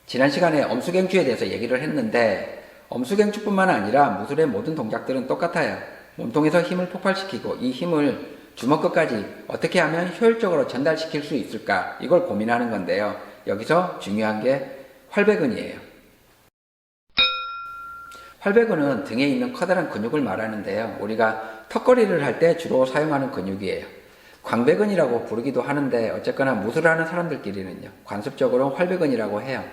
지난 시간에 엄수경추에 대해서 얘기를 했는데 엄수경추뿐만 아니라 무술의 모든 동작들은 똑같아요. 몸통에서 힘을 폭발시키고 이 힘을 주먹 끝까지 어떻게 하면 효율적으로 전달시킬 수 있을까, 이걸 고민하는 건데요. 여기서 중요한 게 활배근이에요. 활배근은 등에 있는 커다란 근육을 말하는데요. 우리가 턱걸이를 할 때 주로 사용하는 근육이에요. 광배근이라고 부르기도 하는데 어쨌거나 무술하는 사람들끼리는요, 관습적으로 활배근이라고 해요.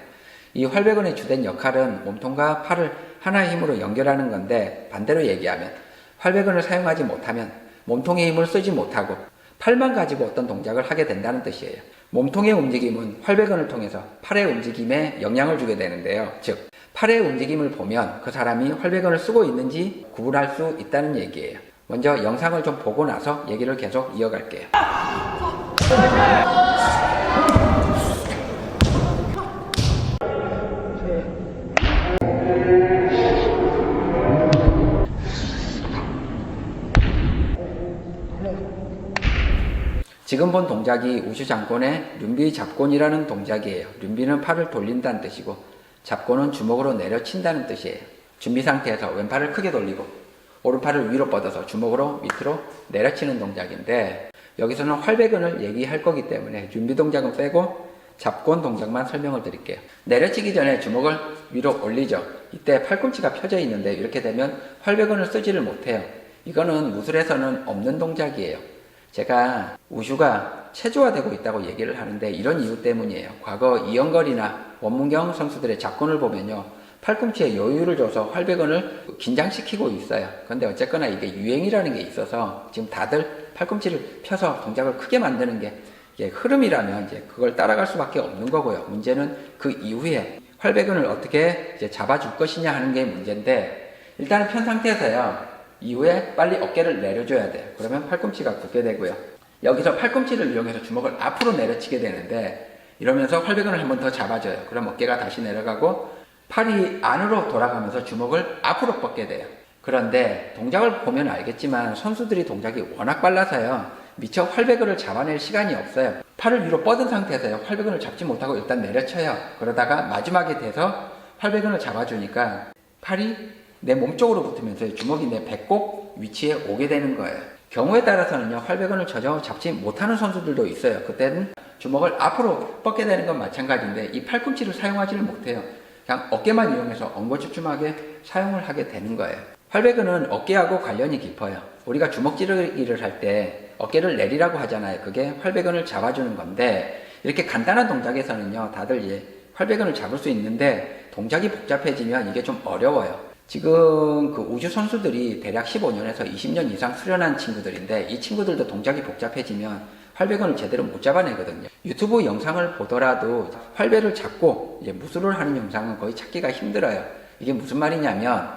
이 활배근의 주된 역할은 몸통과 팔을 하나의 힘으로 연결하는 건데, 반대로 얘기하면 활배근을 사용하지 못하면 몸통의 힘을 쓰지 못하고 팔만 가지고 어떤 동작을 하게 된다는 뜻이에요. 몸통의 움직임은 활배근을 통해서 팔의 움직임에 영향을 주게 되는데요. 즉, 팔의 움직임을 보면 그 사람이 활배근을 쓰고 있는지 구분할 수 있다는 얘기예요. 먼저 영상을 좀 보고 나서 얘기를 계속 이어갈게요. 지금 본 동작이 우슈 장권의 륜비 잡곤이라는 동작이에요. 륜비는 팔을 돌린다는 뜻이고 잡곤은 주먹으로 내려친다는 뜻이에요. 준비 상태에서 왼팔을 크게 돌리고 오른팔을 위로 뻗어서 주먹으로 밑으로 내려치는 동작인데, 여기서는 활배근을 얘기할 거기 때문에 준비 동작은 빼고 잡곤 동작만 설명을 드릴게요. 내려치기 전에 주먹을 위로 올리죠. 이때 팔꿈치가 펴져 있는데 이렇게 되면 활배근을 쓰지를 못해요. 이거는 무술에서는 없는 동작이에요. 제가 우슈가 체조화되고 있다고 얘기를 하는데 이런 이유 때문이에요. 과거 이영걸이나 원문경 선수들의 잡곤을 보면요, 팔꿈치에 여유를 줘서 활배근을 긴장시키고 있어요. 근데 어쨌거나 이게 유행이라는 게 있어서 지금 다들 팔꿈치를 펴서 동작을 크게 만드는 게 이게 흐름이라면 이제 그걸 따라갈 수밖에 없는 거고요. 문제는 그 이후에 활배근을 어떻게 이제 잡아줄 것이냐 하는 게 문제인데, 일단은 편 상태에서요, 이후에 빨리 어깨를 내려줘야 돼요. 그러면 팔꿈치가 굳게 되고요. 여기서 팔꿈치를 이용해서 주먹을 앞으로 내려치게 되는데, 이러면서 활배근을 한 번 더 잡아줘요. 그럼 어깨가 다시 내려가고 팔이 안으로 돌아가면서 주먹을 앞으로 뻗게 돼요. 그런데 동작을 보면 알겠지만 선수들이 동작이 워낙 빨라서요, 미처 활배근을 잡아낼 시간이 없어요. 팔을 위로 뻗은 상태에서요, 활배근을 잡지 못하고 일단 내려쳐요. 그러다가 마지막에 돼서 활배근을 잡아주니까 팔이 내 몸쪽으로 붙으면서 주먹이 내 배꼽 위치에 오게 되는 거예요. 경우에 따라서는요, 활배근을 전혀 잡지 못하는 선수들도 있어요. 그때는 주먹을 앞으로 뻗게 되는 건 마찬가지인데 이 팔꿈치를 사용하지를 못해요. 그냥 어깨만 이용해서 엉거주춤하게 사용을 하게 되는 거예요. 활배근은 어깨하고 관련이 깊어요. 우리가 주먹 찌르기를 할 때 어깨를 내리라고 하잖아요. 그게 활배근을 잡아주는 건데, 이렇게 간단한 동작에서는요, 다들 이제 활배근을 잡을 수 있는데 동작이 복잡해지면 이게 좀 어려워요. 지금 그 우주 선수들이 대략 15년에서 20년 이상 수련한 친구들인데, 이 친구들도 동작이 복잡해지면 활배근을 제대로 못 잡아내거든요. 유튜브 영상을 보더라도 활배를 잡고 이제 무술을 하는 영상은 거의 찾기가 힘들어요. 이게 무슨 말이냐면,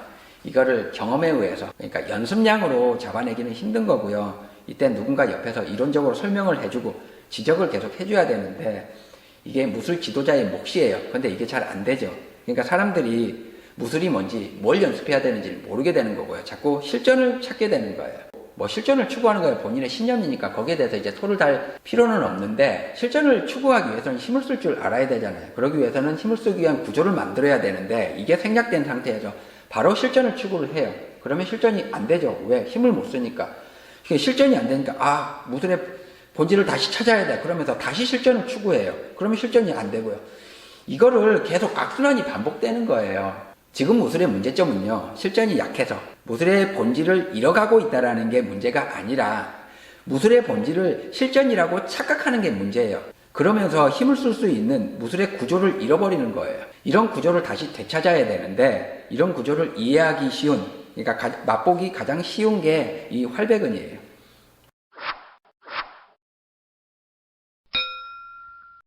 이거를 경험에 의해서, 그러니까 연습량으로 잡아내기는 힘든 거고요. 이때 누군가 옆에서 이론적으로 설명을 해주고 지적을 계속 해줘야 되는데, 이게 무술 지도자의 몫이에요. 근데 이게 잘 안 되죠. 그러니까 사람들이 무술이 뭔지, 뭘 연습해야 되는지 모르게 되는 거고요. 자꾸 실전을 찾게 되는 거예요. 뭐 실전을 추구하는 거예요. 본인의 신념이니까 거기에 대해서 이제 토를 달 필요는 없는데, 실전을 추구하기 위해서는 힘을 쓸 줄 알아야 되잖아요. 그러기 위해서는 힘을 쓰기 위한 구조를 만들어야 되는데, 이게 생략된 상태에서 바로 실전을 추구를 해요. 그러면 실전이 안 되죠. 왜? 힘을 못 쓰니까. 실전이 안 되니까 무술의 본질을 다시 찾아야 돼. 그러면서 다시 실전을 추구해요. 그러면 실전이 안 되고요. 이거를 계속 악순환이 반복되는 거예요. 지금 무술의 문제점은요, 실전이 약해서 무술의 본질을 잃어가고 있다는 게 문제가 아니라 무술의 본질을 실전이라고 착각하는 게 문제예요. 그러면서 힘을 쓸 수 있는 무술의 구조를 잃어버리는 거예요. 이런 구조를 다시 되찾아야 되는데, 이런 구조를 이해하기 쉬운, 그러니까 맛보기 가장 쉬운 게 이 활배근이에요.